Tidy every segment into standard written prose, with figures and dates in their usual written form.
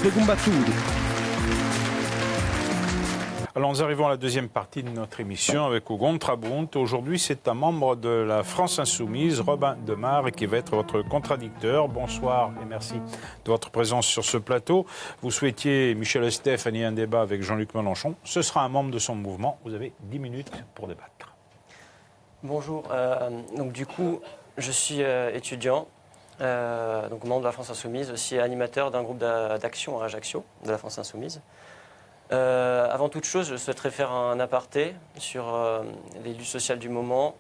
Gumbatturi. Alors nous arrivons à la deuxième partie de notre émission avec Hugo Trabunt. Aujourd'hui, c'est un membre de la France Insoumise, Robin Demare, qui va être votre contradicteur. Bonsoir et merci de votre présence sur ce plateau. Vous souhaitiez, Michel Estève, animer un débat avec Jean-Luc Mélenchon. Ce sera un membre de son mouvement. Vous avez 10 minutes pour débattre. Bonjour. Donc du coup, je suis étudiant, donc membre de la France Insoumise, aussi animateur d'un groupe d'action à Ajaccio, de la France Insoumise. Avant toute chose, je souhaiterais faire un aparté sur les luttes sociales du moment.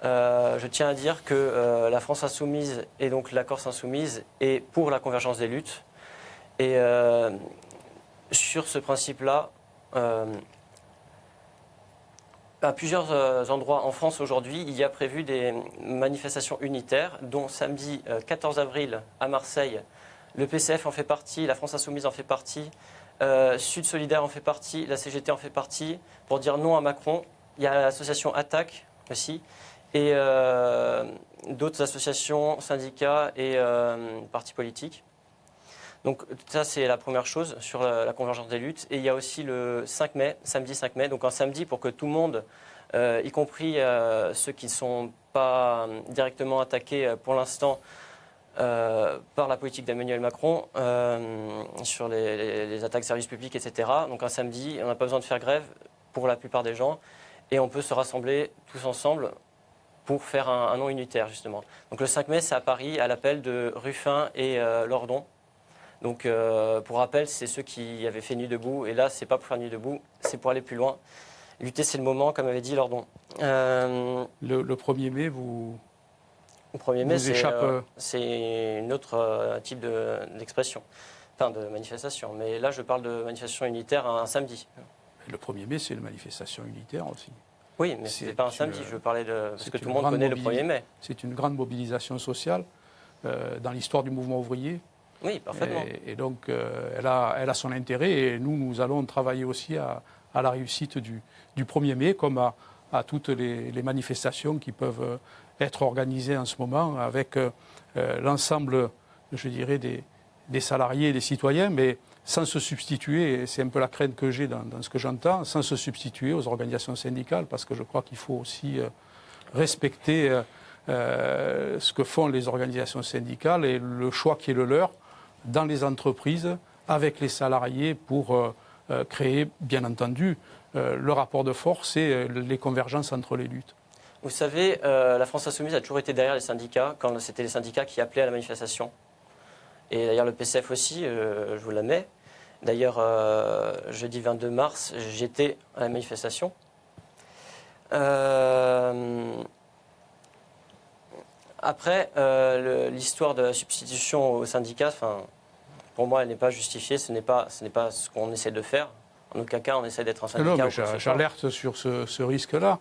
Je tiens à dire que la France Insoumise et donc la Corse Insoumise est pour la convergence des luttes. Et sur ce principe-là, à plusieurs endroits en France aujourd'hui, il y a prévu des manifestations unitaires, dont samedi 14 avril à Marseille, le PCF en fait partie, la France Insoumise en fait partie, Sud Solidaire en fait partie, la CGT en fait partie, pour dire non à Macron. Il y a l'association Attaque aussi, et d'autres associations, syndicats et partis politiques. Donc ça, c'est la première chose sur la convergence des luttes. Et il y a aussi le 5 mai, samedi 5 mai, donc un samedi pour que tout le monde, y compris ceux qui ne sont pas directement attaqués pour l'instant par la politique d'Emmanuel Macron, sur les attaques services publics, etc. Donc un samedi, on n'a pas besoin de faire grève pour la plupart des gens, et on peut se rassembler tous ensemble pour faire un non unitaire, justement. Donc le 5 mai, c'est à Paris, à l'appel de Ruffin et Lordon. Donc, pour rappel, c'est ceux qui avaient fait Nuit debout. Et là, c'est pas pour faire Nuit debout, c'est pour aller plus loin. Lutter, c'est le moment, comme avait dit Lordon. Le 1er mai, vous... Le 1er mai, échappe... c'est un autre type d'expression, enfin de manifestation. Mais là, je parle de manifestation unitaire un samedi. Le 1er mai, c'est une manifestation unitaire aussi. Oui, mais ce n'est pas un samedi. Je parlais de... Parce que tout le monde connaît le 1er mai. C'est une grande mobilisation sociale dans l'histoire du mouvement ouvrier. Oui, parfaitement. Et donc, elle a son intérêt, et nous allons travailler aussi à la réussite du 1er mai, comme à toutes les manifestations qui peuvent être organisées en ce moment avec l'ensemble, je dirais, des salariés et des citoyens, mais sans se substituer, et c'est un peu la crainte que j'ai dans ce que j'entends, sans se substituer aux organisations syndicales, parce que je crois qu'il faut aussi respecter ce que font les organisations syndicales et le choix qui est le leur dans les entreprises, avec les salariés, pour créer, bien entendu, le rapport de force et les convergences entre les luttes. Vous savez, la France Insoumise a toujours été derrière les syndicats, quand c'était les syndicats qui appelaient à la manifestation. Et d'ailleurs, le PCF aussi, je vous la mets. D'ailleurs, jeudi 22 mars, j'étais à la manifestation. Après, l'histoire de la substitution aux syndicats, pour moi, elle n'est pas justifiée. Ce n'est pas ce qu'on essaie de faire. En aucun cas, on essaie d'être un syndicat. Non, mais j'alerte sur ce risque-là.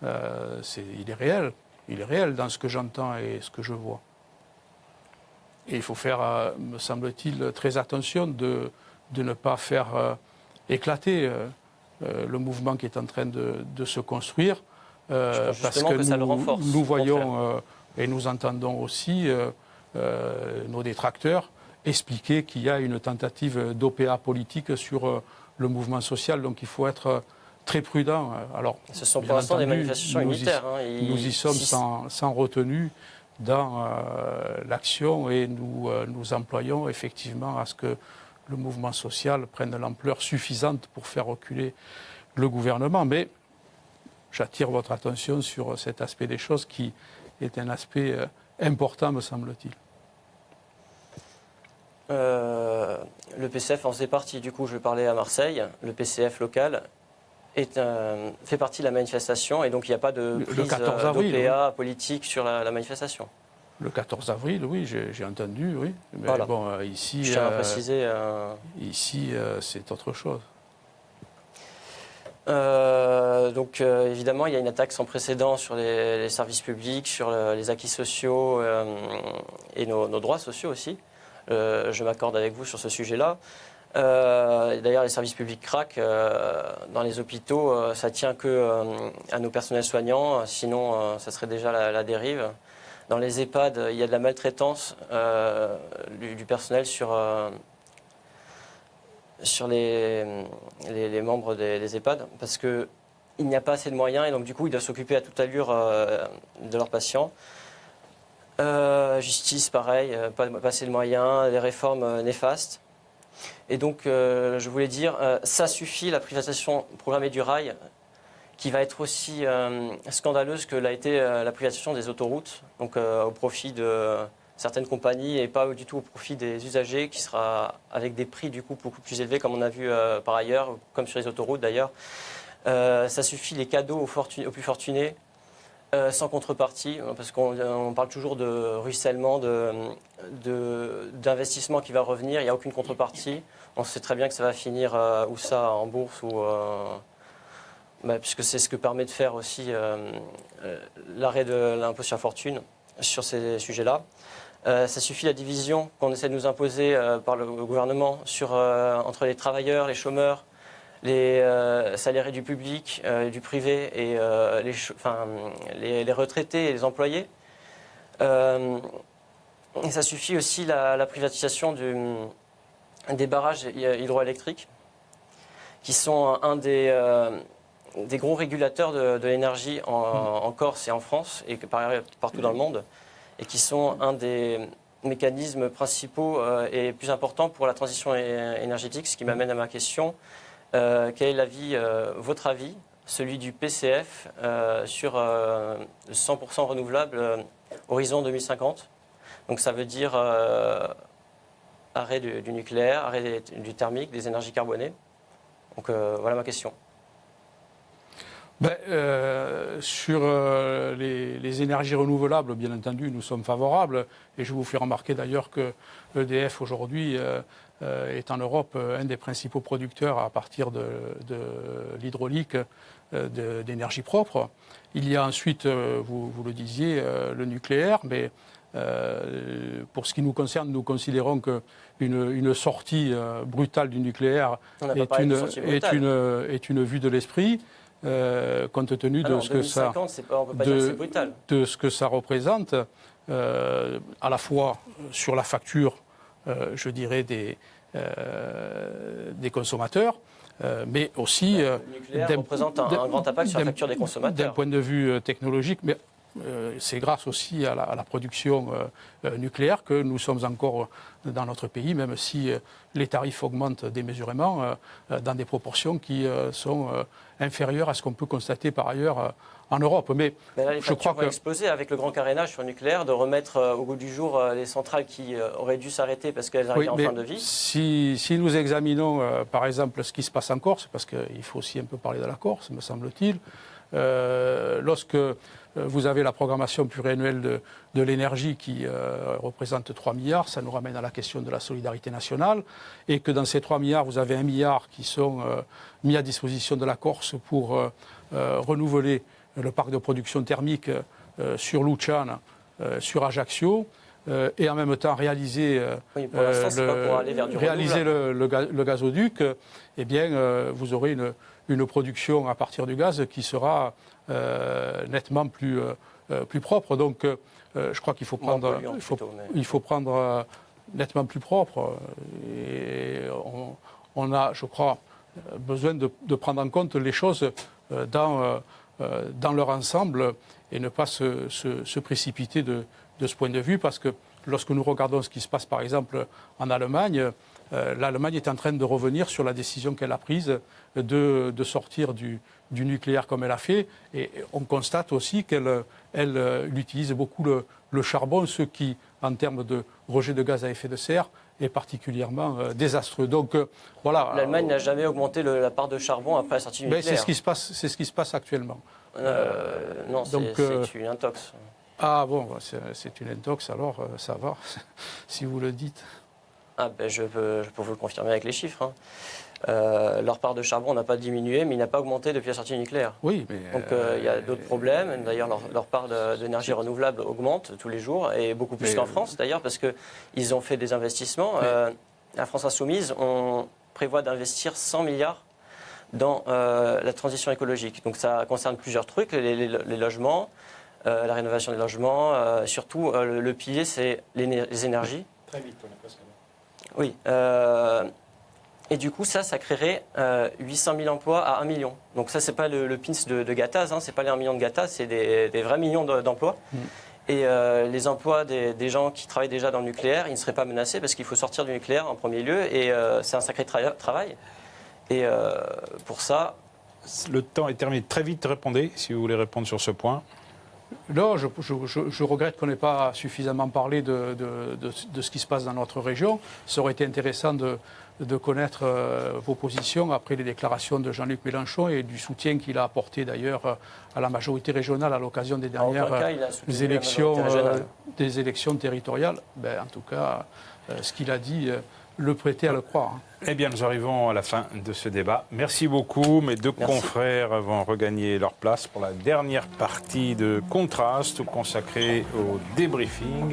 Il est réel. Il est réel dans ce que j'entends et ce que je vois. Et il faut faire, me semble-t-il, très attention de ne pas faire éclater le mouvement qui est en train de se construire. Parce que nous voyons et nous entendons aussi nos détracteurs expliquer qu'il y a une tentative d'OPA politique sur le mouvement social. Donc il faut être très prudent. Alors, ce sont pour l'instant des manifestations unitaires. Nous y sommes sans retenue dans l'action, et nous employons effectivement à ce que le mouvement social prenne l'ampleur suffisante pour faire reculer le gouvernement. Mais j'attire votre attention sur cet aspect des choses qui est un aspect important, me semble-t-il. Le PCF en faisait partie. Du coup, je parlais à Marseille. Le PCF local fait partie de la manifestation, et donc il n'y a pas de prise d'OPA politique sur la manifestation. Le 14 avril, oui, j'ai entendu, oui. Mais voilà. Bon, ici, je tiens à préciser. Ici, c'est autre chose. Donc évidemment, il y a une attaque sans précédent sur les services publics, sur les acquis sociaux et nos droits sociaux aussi. Je m'accorde avec vous sur ce sujet-là. D'ailleurs, les services publics craquent. Dans les hôpitaux, ça tient que à nos personnels soignants, sinon ça serait déjà la dérive. Dans les EHPAD, il y a de la maltraitance du personnel sur sur les membres des EHPAD, parce qu'il n'y a pas assez de moyens et donc du coup ils doivent s'occuper à toute allure de leurs patients. Justice, pareil, pas assez de moyens, des réformes néfastes. Et donc, je voulais dire, ça suffit, la privatisation programmée du rail, qui va être aussi scandaleuse que l'a été la privatisation des autoroutes, donc au profit de certaines compagnies et pas du tout au profit des usagers, qui sera avec des prix du coup beaucoup plus élevés, comme on a vu par ailleurs, comme sur les autoroutes d'ailleurs. Ça suffit, les cadeaux aux plus fortunés, sans contrepartie, parce qu'on parle toujours de ruissellement, d'investissement qui va revenir, il n'y a aucune contrepartie. On sait très bien que ça va finir où ça, en bourse, puisque c'est ce que permet de faire aussi l'arrêt de l'impôt sur la fortune sur ces sujets-là. Ça suffit la division qu'on essaie de nous imposer par le gouvernement entre les travailleurs, les chômeurs, les salariés du public, du privé et les retraités et les employés. Et ça suffit aussi la privatisation des barrages hydroélectriques, qui sont un des gros régulateurs de l'énergie en Corse et en France, et partout dans le monde, et qui sont un des mécanismes principaux et plus importants pour la transition énergétique, ce qui m'amène à ma question. Quel est votre avis, celui du PCF, sur 100% renouvelable horizon 2050 ? Donc ça veut dire arrêt du nucléaire, arrêt du thermique, des énergies carbonées. Donc voilà ma question. Sur les énergies renouvelables, bien entendu, nous sommes favorables. Et je vous fais remarquer d'ailleurs que EDF aujourd'hui est en Europe un des principaux producteurs à partir de l'hydraulique d'énergie propre. Il y a ensuite, vous le disiez, le nucléaire, mais pour ce qui nous concerne, nous considérons qu'une sortie brutale du nucléaire est une vue de l'esprit. Compte tenu de ce que ça représente, à la fois sur la facture, je dirais, des consommateurs, mais aussi le nucléaire représente un grand impact sur la facture des consommateurs. D'un point de vue technologique, mais c'est grâce aussi à la production nucléaire que nous sommes encore dans notre pays, même si les tarifs augmentent démesurément dans des proportions qui sont inférieures à ce qu'on peut constater par ailleurs en Europe. Mais là, les factures vont exploser avec le grand carénage sur le nucléaire, de remettre au goût du jour les centrales qui auraient dû s'arrêter parce qu'elles arrivaient en fin de vie. Si nous examinons par exemple ce qui se passe en Corse, parce qu'il faut aussi un peu parler de la Corse, me semble-t-il, lorsque vous avez la programmation pluriannuelle de l'énergie qui représente 3 milliards, ça nous ramène à la question de la solidarité nationale, et que dans ces 3 milliards, vous avez 1 milliard qui sont mis à disposition de la Corse pour renouveler le parc de production thermique sur Luciana, sur Ajaccio, et en même temps réaliser, le gazoduc, eh bien, vous aurez une production à partir du gaz qui sera nettement plus propre. Donc, je crois qu'il faut prendre, nettement plus propre. Et on a, je crois, besoin de prendre en compte les choses dans leur ensemble et ne pas se précipiter de ce point de vue, parce que lorsque nous regardons ce qui se passe par exemple en Allemagne, l'Allemagne est en train de revenir sur la décision qu'elle a prise de sortir du nucléaire comme elle a fait, et on constate aussi qu'elle utilise beaucoup le charbon, ce qui, en termes de rejet de gaz à effet de serre, est particulièrement désastreux. Donc voilà. L'Allemagne n'a jamais augmenté la part de charbon après la sortie du nucléaire. C'est ce qui se passe actuellement. Non, c'est une intox. Ah bon, c'est une intox, alors ça va, si vous le dites. Je peux vous le confirmer avec les chiffres. Leur part de charbon n'a pas diminué, mais il n'a pas augmenté depuis la sortie du nucléaire. Oui, mais donc il y a d'autres problèmes. D'ailleurs, leur part d'énergie renouvelable augmente tous les jours, et beaucoup plus qu'en France d'ailleurs, parce qu'ils ont fait des investissements. La France Insoumise, on prévoit d'investir 100 milliards dans la transition écologique. Donc ça concerne plusieurs trucs, les logements, la rénovation des logements, surtout le pilier, c'est les énergies. Très vite, on est presque là. Oui. Et du coup, ça créerait 800 000 emplois à 1 million. Donc ça, c'est pas le pins de Gattaz, hein, c'est pas les 1 million de Gattaz, c'est des vrais millions d'emplois. Et les emplois des gens qui travaillent déjà dans le nucléaire, ils ne seraient pas menacés parce qu'il faut sortir du nucléaire en premier lieu et c'est un sacré travail. Et pour ça... Le temps est terminé. Très vite, répondez, si vous voulez répondre sur ce point. Non, je regrette qu'on n'ait pas suffisamment parlé de ce qui se passe dans notre région. Ça aurait été intéressant de connaître vos positions après les déclarations de Jean-Luc Mélenchon et du soutien qu'il a apporté d'ailleurs à la majorité régionale à l'occasion des dernières élections territoriales. En tout cas, ce qu'il a dit le prêtait à le croire. Eh bien, nous arrivons à la fin de ce débat. Merci beaucoup. Mes deux confrères vont regagner leur place pour la dernière partie de Contraste consacrée au débriefing.